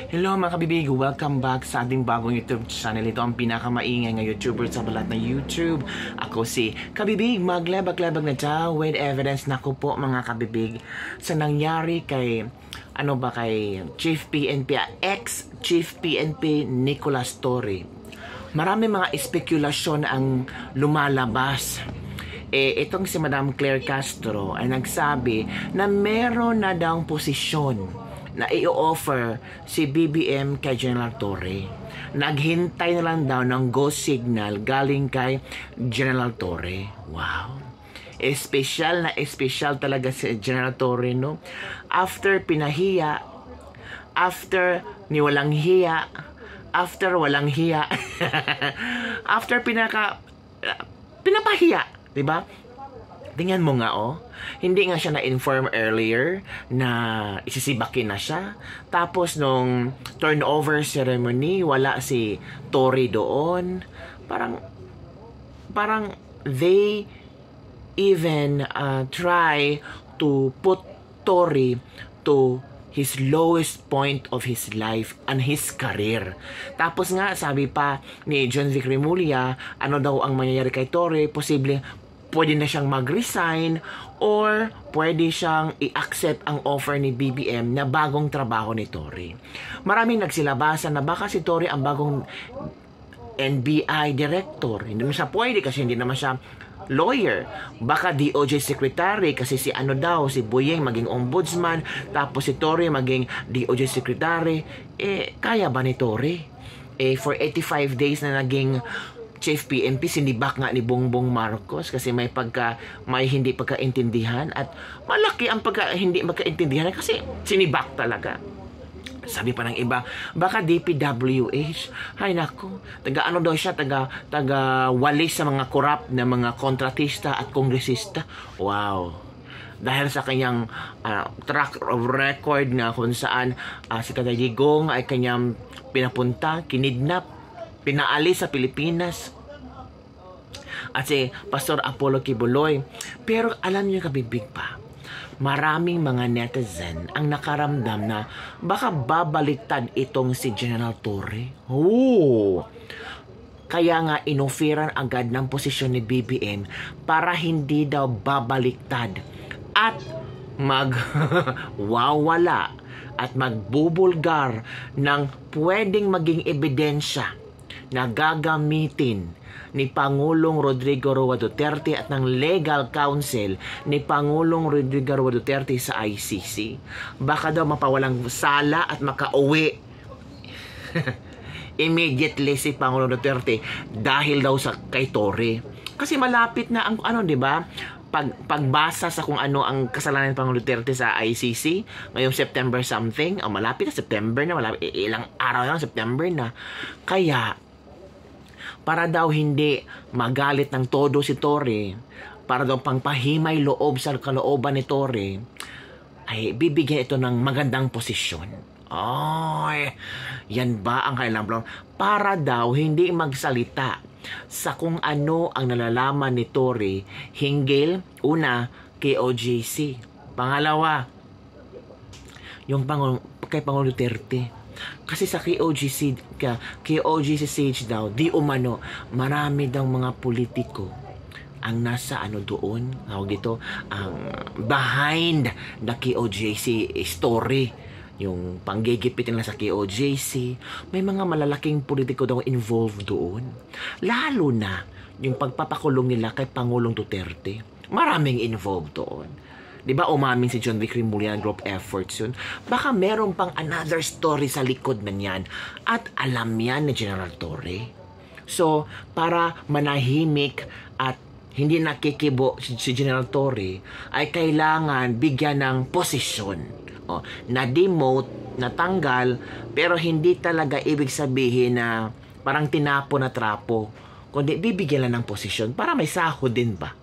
Hello mga kabibig, welcome back sa ating bagong YouTube channel. Ito ang pinakamaingay ng YouTuber sa balat na YouTube. Ako si Kabibig, maglabag-labag na daw with evidence. Naku po mga kabibig, sa nangyari kay kay Chief PNP, ex-Chief PNP Nicolas Torre. Marami mga espekulasyon ang lumalabas. Itong si Madam Claire Castro ay nagsabi na meron na daw posisyon na i-offer si BBM kay General Torre. Naghintay na lang daw ng go signal galing kay General Torre. Wow! Espesyal na espesyal talaga si General Torre, no? After pinahiya, after walang hiya, after pinapahiya, diba? Tingnan mo nga, hindi nga siya na-inform earlier na isisibakin na siya. Tapos nung turnover ceremony, wala si Torre doon. Parang they even try to put Torre to his lowest point of his life and his career. Tapos nga, sabi pa ni John Vic Remulla, ano daw ang mangyayari kay Torre? Posible pwede na siyang mag-resign or pwede siyang i-accept ang offer ni BBM na bagong trabaho ni Torre. Maraming nagsilabasan na baka si Torre ang bagong NBI director. Hindi naman siya pwede kasi hindi naman siya lawyer. Baka DOJ secretary kasi si si Boyeng maging ombudsman, tapos si Torre maging DOJ secretary. Kaya ba ni Torre? For 85 days na naging Chief PNP, sinibak nga ni Bongbong Marcos kasi may hindi pagkaintindihan at malaki ang hindi magkaintindihan kasi sinibak talaga. Sabi pa ng iba, baka DPWH. Hay nako, taga daw siya, taga walis sa mga korap na mga kontratista at kongresista. Wow. Dahil sa kanyang track record na kung saan si Tatay Digong ay kanyang pinapunta, kinidnap, pinaalis sa Pilipinas, at si Pastor Apollo Kibuloy. Pero alam niyo kabibig pa, maraming mga netizen ang nakaramdam na baka babaliktad itong si General Torre. Kaya nga inoferan agad ng posisyon ni BBM para hindi daw babaliktad at magwawala at magbubulgar ng pwedeng maging ebidensya na gagamitin ni Pangulong Rodrigo Roa Duterte at ng legal counsel ni Pangulong Rodrigo Roa Duterte sa ICC. Baka daw mapawalang sala at makauwi immediately si Pangulong Duterte dahil daw sa kay Torre. Kasi malapit na ang di ba? Pagbasa sa kung ano ang kasalanan ng Pangulong Duterte sa ICC ngayong September something, malapit na September na, ilang araw lang September na. Kaya para daw hindi magalit ng todo si Torre, para daw pangpahimay loob sa kalooban ni Torre, ay bibigyan ito ng magandang posisyon. Yan ba ang kailang plan? Para daw hindi magsalita sa kung ano ang nalalaman ni Torre hinggil, una, kay OJC. Pangalawa, yung kay Pangulong Duterte. Kasi sa KOGC stage daw, di umano, marami daw mga politiko ang nasa doon, ang behind the KOJC story. Yung panggigipit nila sa KOJC, may mga malalaking politiko daw involved doon. Lalo na yung pagpapakulong nila kay Pangulong Duterte. Maraming involved doon. Diba umamin si John Vic Remulla ng group efforts yun? Baka meron pang another story sa likod man yan. At alam yan ni General Torre. So, para manahimik at hindi nakikibo si General Torre, ay kailangan bigyan ng posisyon. Na-demote, natanggal, pero hindi talaga ibig sabihin na parang tinapo na trapo. Kundi bibigyan lang ng posisyon para may sahod din ba?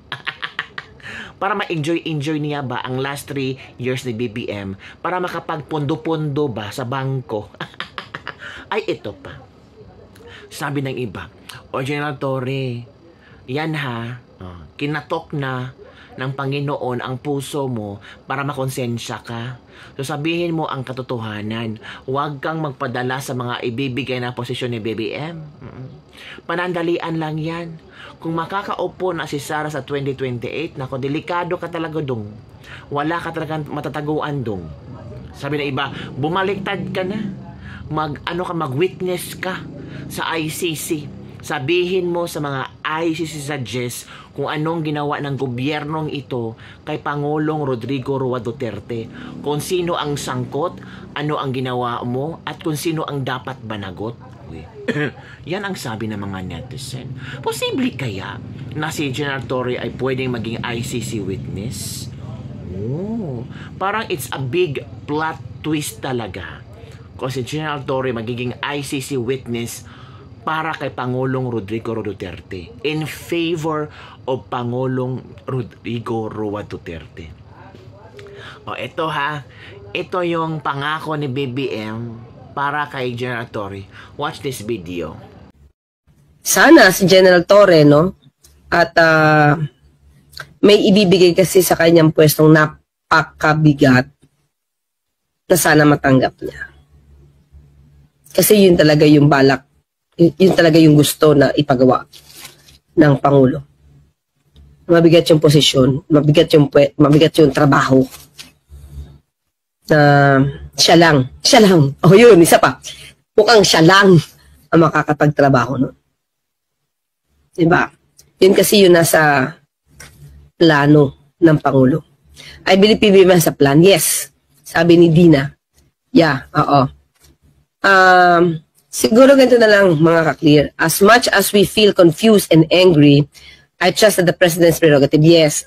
Para ma-enjoy niya ba ang last 3 years ni BBM, para makapagpondo-pondo ba sa bangko. Ay ito pa, sabi ng iba, General Torre, yan kinatok na ng Panginoon ang puso mo para makonsensya ka. So sabihin mo ang katotohanan. Huwag kang magpadala sa mga ibibigay na posisyon ni BBM. Panandalian lang yan. Kung makakaupo na si Sara sa 2028, nako, delikado ka talaga dong. Wala ka talagang matataguan dong. Sabi ng iba, bumaliktad ka na. Mag-witness ka sa ICC. Sabihin mo sa mga ICC judges kung anong ginawa ng gobyernong ito kay Pangulong Rodrigo Roa Duterte. Kung sino ang sangkot, ano ang ginawa mo, at kung sino ang dapat banagot. Yan ang sabi ng mga netizen. Posible kaya na si General Torre ay pwedeng maging ICC witness? Oh, parang it's a big plot twist talaga. Kung si General Torre magiging ICC witness para kay Pangulong Rodrigo Duterte, in favor of Pangulong Rodrigo Roa Duterte. O, ito ha. Ito yung pangako ni BBM para kay General Torre. Watch this video. Sana si General Torre, no? At may ibibigay kasi sa kanyang pwestong napakabigat na sana matanggap niya. Kasi yun talaga yung balak, yun talaga yung gusto na ipagawa ng Pangulo. Mabigat yung posisyon, mabigat yung trabaho. Siya lang. Oh, yun, isa pa. Mukhang siya lang ang makakapagtrabaho nun. Diba? Yun kasi yun nasa plano ng Pangulo. I believe PBM sa plan. Yes. Sabi ni Dina. Yeah, oo. Siguro ganito na lang mga ka-clear. As much as we feel confused and angry, I trust that the President's prerogative. Yes,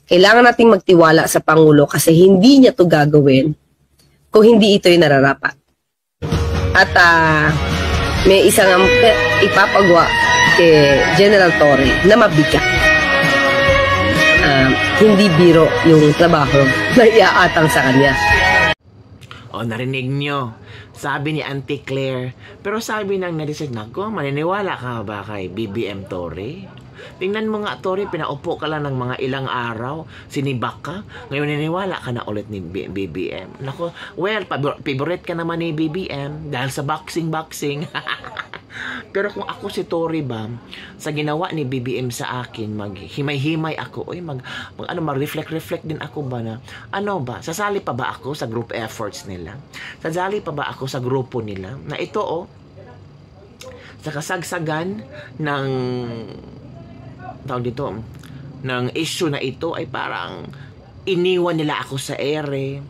kailangan nating magtiwala sa Pangulo kasi hindi niya to gagawin kung hindi ito yung nararapat. At may isang ipapagawa kay General Torre na mabigat. Hindi biro yung trabaho na iaatang sa kanya. O, narinig nyo. Sabi ni Auntie Claire. Pero sabi ng netizen, nako, maniniwala ka ba kay BBM Torre? Tingnan mo nga, Torre, pinaupo ka lang ng mga ilang araw, sinibak ka, ngayon niniwala ka na ulit ni BBM. Nako, well, favorite ka naman ni BBM dahil sa boxing. Pero kung ako si Torre ba, sa ginawa ni BBM sa akin, maghimay-himay ako, mag-reflect din ako ba na, sasali pa ba ako sa group efforts nila? Sasali pa ba ako sa grupo nila? Na ito, sa kasagsagan ng ng issue na ito ay parang iniwan nila ako sa ere,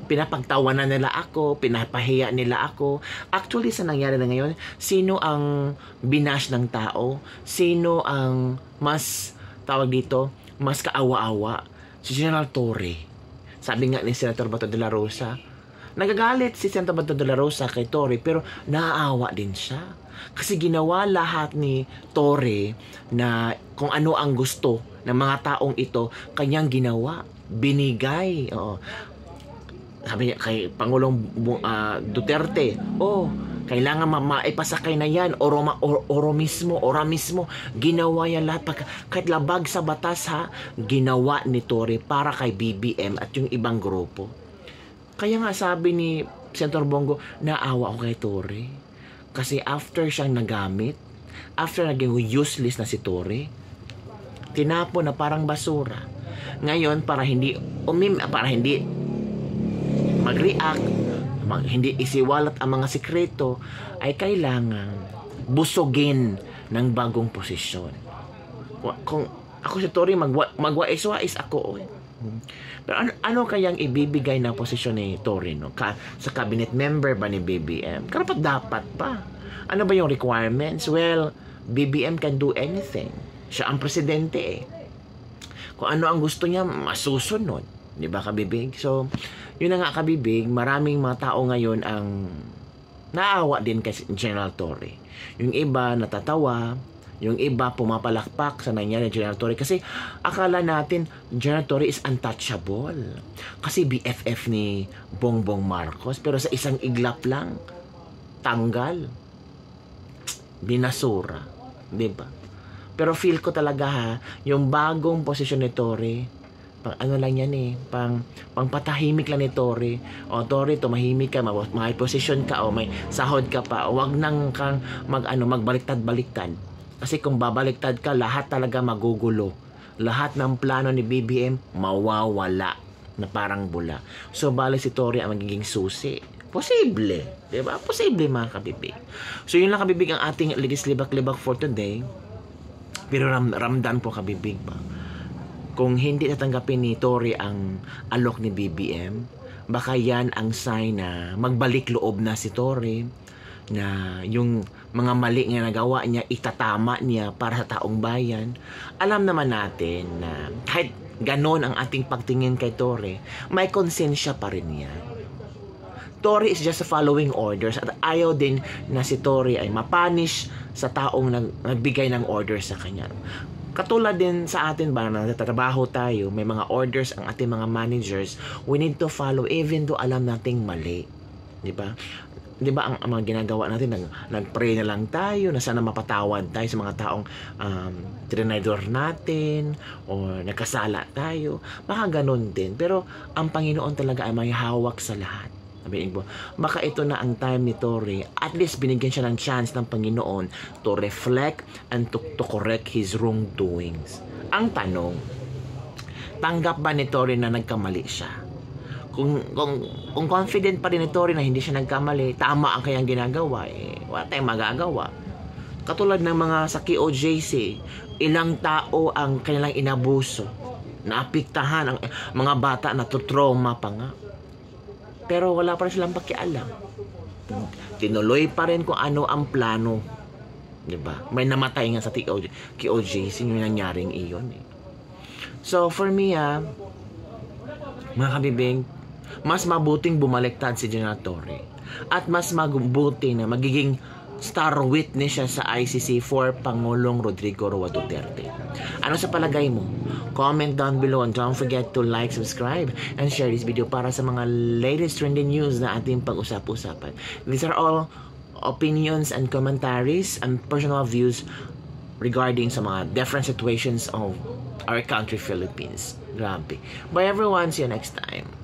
pinapagtawanan nila ako, pinapahiya nila ako. Actually, sa nangyari na ngayon, sino ang binash ng tao? Sino ang mas mas kaawa-awa? Si General Torre. Sabi nga ni Senator Bato de la Rosa, nagagalit si Senator Bato de la Rosa kay Torre, pero naaawa din siya. Kasi ginawa lahat ni Torre na kung ano ang gusto ng mga taong ito, kanyang ginawa. Binigay. Sabi niya kay Pangulong Duterte, kailangan maipasakay na yan, ora mismo, ginawa yan lahat. Kahit labag sa batas ginawa ni Torre para kay BBM at yung ibang grupo. Kaya nga sabi ni Senator Bongo, naawa ako kay Torre. Kasi after siyang nagamit, after naging useless na si Torre, tinapon na parang basura. Ngayon, para hindi mag-react, hindi isiwalat ang mga sikreto, ay kailangan busugin ng bagong posisyon. Kung ako si Torre, magwais-wais ako. Pero ano kayang ibibigay na posisyon ni Torre, sa cabinet member ba ni BBM? Karapat dapat pa. Ano ba yung requirements? Well, BBM can do anything. Siya ang presidente Kung ano ang gusto niya, masusunod. Di ba, kabibig? So, yun na nga, kabibig, maraming mga tao ngayon ang naawa din kay General Torre. Yung iba natatawa, yung iba pumapalakpak sa nangyari General Torre kasi akala natin General Torre is untouchable. Kasi BFF ni Bongbong Marcos, pero sa isang iglap lang tanggal. Binasura, 'di ba? Pero feel ko talaga ha, yung bagong posisyon ni Torre, pang ano lang yan pang patahimik lang ni Torre. O Torre, tumahimik ka, may posisyon ka, o may sahod ka pa, o wag nang kang magbaliktad-baliktad. Kasi kung babaliktad ka, lahat talaga magugulo. Lahat ng plano ni BBM mawawala na parang bula. So bali si Torre ang magiging susi. Posible, diba? Posible mga kabibig. So yun lang kabibig ang ating ligis-libak-libak for today. Pero ramdam po kabibig ba? Kung hindi tatanggapin ni Torre ang alok ni BBM, baka yan ang sign na magbalik loob na si Torre, na yung mga mali nga nagawa niya, itatama niya para sa taong bayan. Alam naman natin na kahit ganon ang ating pagtingin kay Torre, may konsensya pa rin yan. Torre is just following orders at ayaw din na si Torre ay mapanish sa taong nagbigay ng orders sa kanya. Katulad din sa atin ba na natatrabaho tayo, may mga orders ang ating mga managers, we need to follow even though alam nating mali. Di ba? Di ba ang mga ginagawa natin, nag-pray na lang tayo na sana mapatawad tayo sa mga taong trinidor natin o nagkasala tayo. Baka ganun din. Pero ang Panginoon talaga ay may hawak sa lahat. Baka ito na ang time ni Torre, at least binigyan siya ng chance ng Panginoon to reflect and to correct his wrongdoings. Ang tanong, tanggap ba ni Torre na nagkamali siya? Kung confident pa rin ni Torre na hindi siya nagkamali, tama ang kanyang ginagawa, wala tayong magagawa. Katulad ng mga sa KOJC, ilang tao ang kanilang inabuso, naapektahan ang mga bata na trauma pa nga. Pero wala pa rin silang pakialam. Tinuloy pa rin kung ano ang plano. Diba? May namatay nga sa KOJC yung nangyaring iyon. So, for me, mga kabibing, mas mabuting bumaliktad si General Torre. At mas mabuti na magiging star witness siya sa ICC for Pangulong Rodrigo Roa Duterte. Ano sa palagay mo? Comment down below and don't forget to like, subscribe, and share this video para sa mga latest trending news na ating pag-usap-usapan. These are all opinions and commentaries and personal views regarding sa mga different situations of our country, Philippines. Grabe. Bye everyone. See you next time.